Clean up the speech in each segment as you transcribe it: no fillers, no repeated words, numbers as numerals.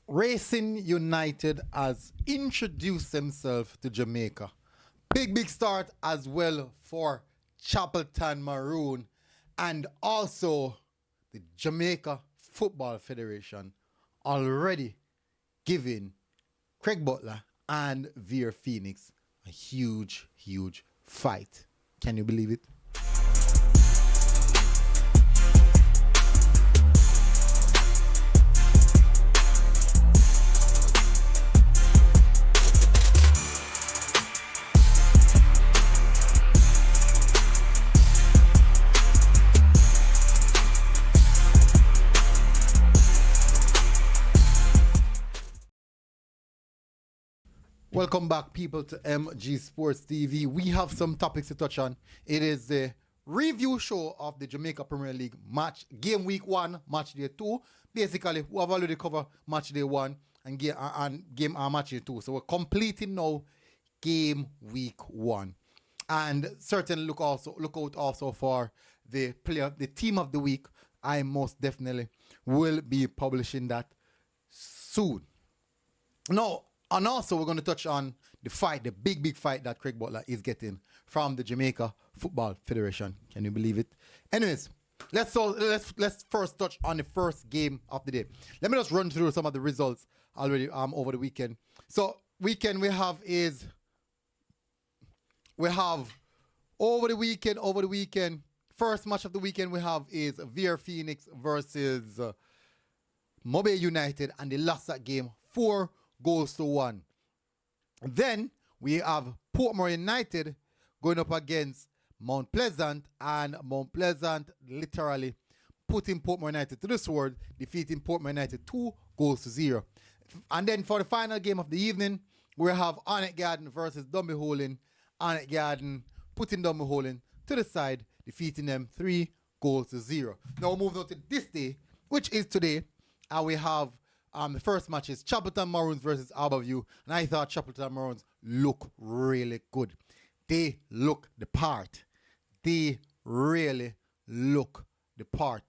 Racing United has introduced themselves to Jamaica. Big start as well for Chapleton Maroon and also the Jamaica Football Federation already giving Craig Butler and Vere Phoenix a huge fight. Can you believe it? Welcome back, people, to MG Sports TV. We have some topics to touch on. It is the review show of the Jamaica Premier League game week 1, match day 2. Basically, we have already covered match day 1 and match day 2. So we're completing now game week 1. And certainly look out also for the team of the week. I most definitely will be publishing that soon. Now, and also, we're going to touch on the big fight that Craig Butler is getting from the Jamaica Football Federation. Can you believe it? Anyways, let's first touch on the first game of the day. Let me just run through some of the results already over the weekend. So, we have over the weekend, first match of the weekend we have is Vere Phoenix versus Mobile United, and they lost that game 4-1. Then we have Portmore United going up against Mount Pleasant, and Mount Pleasant literally putting Portmore United to the sword, defeating Portmore United 2-0. And then for the final game of the evening, we have Arnett Garden versus Dunbeholin. Arnett Garden putting Dunbeholin to the side, defeating them 3-0. Now we're moving on to this day, which is today, and we have the first match is Chapleton Maroons versus Harbourview, and I thought Chapleton Maroons look really good. They look the part. They really look the part.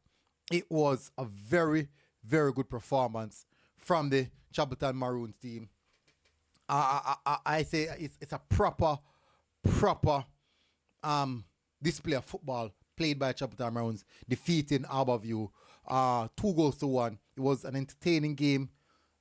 It was a very good performance from the Chapleton Maroons team. I say it's a proper display of football played by Chapleton Maroons, defeating Harbourview 2-1. It was an entertaining game.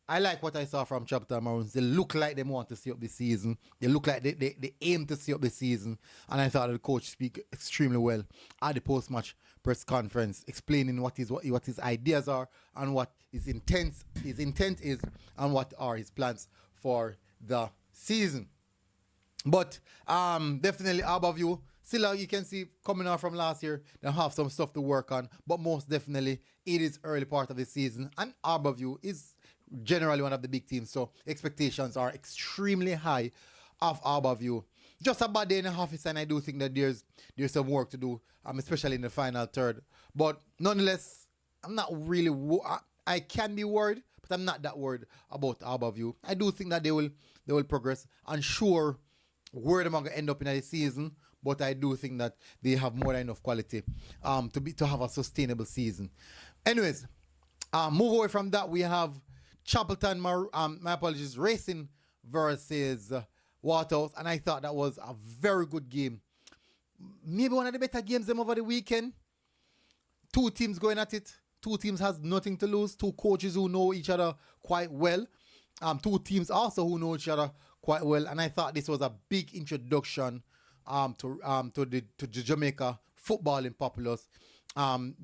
I like what I saw from Chapleton Maroons. They look like they want to see up the season. They look like they aim to see up the season. And I thought the coach speak extremely well at the post-match press conference, explaining what his ideas are and what his intent is and what are his plans for the season. But definitely Harbourview, still you can see coming out from last year, they have some stuff to work on, but most definitely it is early part of the season, and Harbourview is generally one of the big teams, so expectations are extremely high of Harbourview. Just a bad day and a half, and I do think that there's some work to do, especially in the final third. But nonetheless, I'm not really I can be worried, but I'm not that worried about Harbourview. I do think that they will progress, and sure, where they're going to end up in the season, but I do think that they have more than enough quality to have a sustainable season. Anyways, move away from that. We have Chapleton, Racing versus Waterhouse, and I thought that was a very good game. Maybe one of the better games them over the weekend. Two teams going at it. Two teams has nothing to lose. Two coaches who know each other quite well. Two teams also who know each other quite well, and I thought this was a big introduction to the Jamaica footballing populace from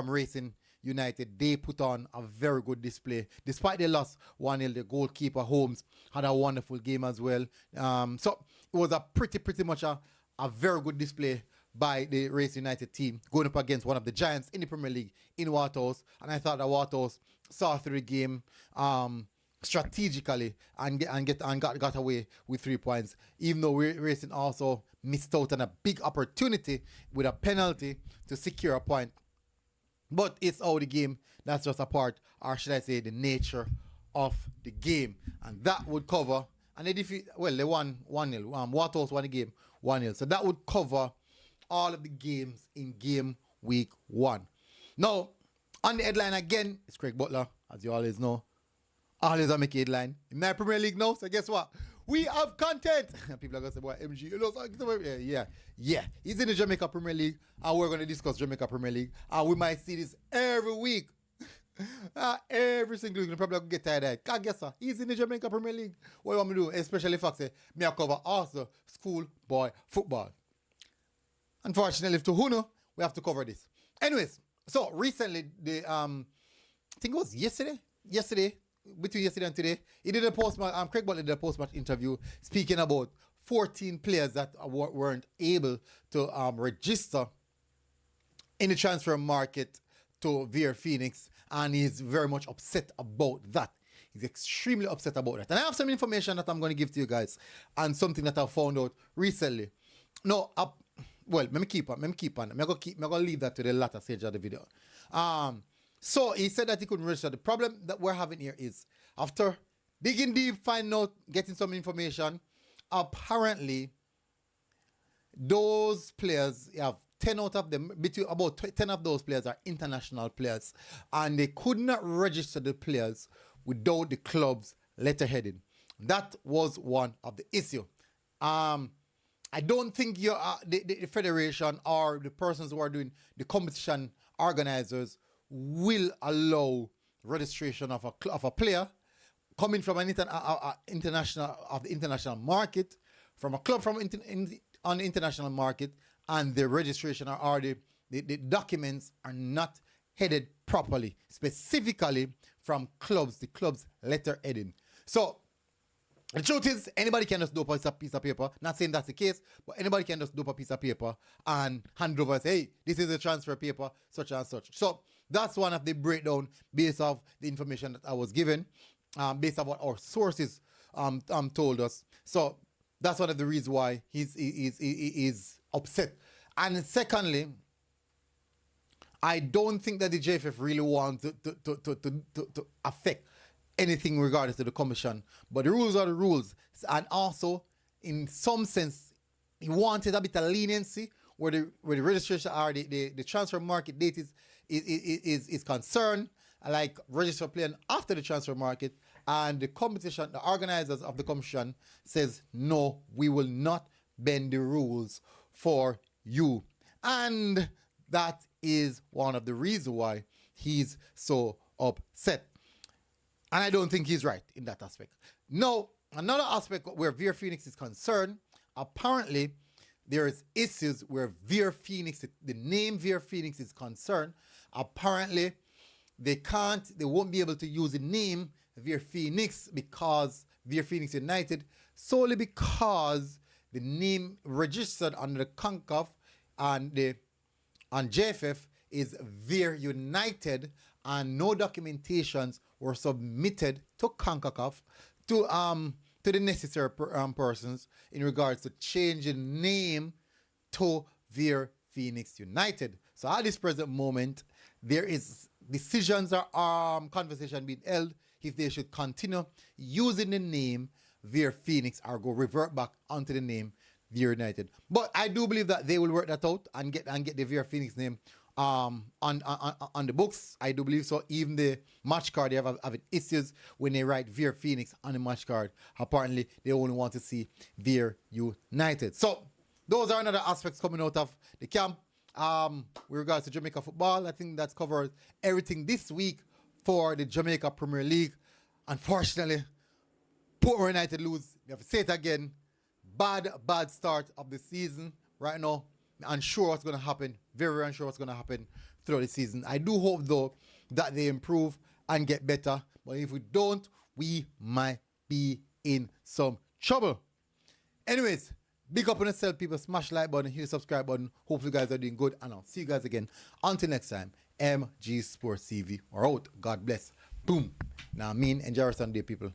Racing United. They put on a very good display. Despite they lost 1-0, the goalkeeper Holmes had a wonderful game as well. So it was a pretty much a very good display by the Racing United team going up against one of the giants in the Premier League in Waterhouse. And I thought that Waterhouse saw through the game strategically and got away with 3 points, even though Racing also missed out on a big opportunity with a penalty to secure a point. But it's all the game. That's just a part, or should I say, the nature of the game. And that would cover, and they won 1-0. Waterhouse won the game 1-0. So that would cover all of the games in game week 1. Now, on the headline again, it's Craig Butler, as you always know. Always I make a headline. In my Premier League now, so guess what? We have content. People are going to say, boy, MG, you know, yeah. He's in the Jamaica Premier League, and we're going to discuss Jamaica Premier League, and we might see this every week. Every single week, you probably get tired of it. Can't guess what? He's in the Jamaica Premier League. What do you want me to do? Especially if I say, me I cover also school boy football. Unfortunately, to Huno, we have to cover this. Anyways, so recently, I think it was yesterday, between yesterday and today, he did a post-match, Craig Butler did a post-match interview speaking about 14 players that weren't able to register in the transfer market to Vere Phoenix, and he's very much upset about that. He's extremely upset about that. And I have some information that I'm going to give to you guys, and something that I found out recently. No, well, let me keep on. I'm going to leave that to the latter stage of the video. So he said that he couldn't register. The problem that we're having here is, after digging deep, finding out, getting some information, apparently those players, you have 10 out of them, between about 10 of those players are international players, and they could not register the players without the club's letterheading. That was one of the issue. I don't think the federation or the persons who are doing the competition organizers will allow registration of a player coming from an international market, from a club on the international market, and the registration or the documents are not headed properly, specifically from clubs, the club's letter heading. So the truth is, anybody can just dope a piece of paper. Not saying that's the case, but anybody can just dope a piece of paper and hand it over and say, hey, this is a transfer paper, such and such. So that's one of the breakdown based off the information that I was given, based on what our sources told us. So that's one of the reasons why he's upset. And secondly, I don't think that the JFF really wants to affect anything regardless to the commission, but the rules are the rules. And also, in some sense, he wanted a bit of leniency where the registration or the transfer market date is concerned, like register playing after the transfer market, and the competition, the organizers of the commission says, no, we will not bend the rules for you. And that is one of the reasons why he's so upset. And I don't think he's right in that aspect. No, another aspect where Vere Phoenix is concerned, apparently there is issues where Vere Phoenix, the name Vere Phoenix is concerned. Apparently they won't be able to use the name Vere Phoenix because Vere Phoenix United, solely because the name registered under the CONCACAF and JFF is Vere United, and no documentations were submitted to CONCACAF to the necessary persons in regards to changing name to Vere Phoenix United. So at this present moment, there is decisions or conversation being held if they should continue using the name Vere Phoenix or go revert back onto the name Vere United. But I do believe that they will work that out and get the Vere Phoenix name on the books. I do believe so. Even the match card, they have issues when they write Vere Phoenix on the match card. Apparently, they only want to see Vere United. So those are another aspects coming out of the camp. With regards to Jamaica football, I think that's covered everything this week for the Jamaica Premier League. Unfortunately, Portland United lose. We have to say it again. Bad start of the season right now. Unsure what's going to happen. Very unsure what's going to happen throughout the season. I do hope, though, that they improve and get better. But if we don't, we might be in some trouble. Anyways, big up on yourself, people. Smash the like button, hit the subscribe button. Hopefully you guys are doing good. And I'll see you guys again. Until next time, MG Sports TV. We're out. God bless. Boom. Now, enjoy our Sunday, people.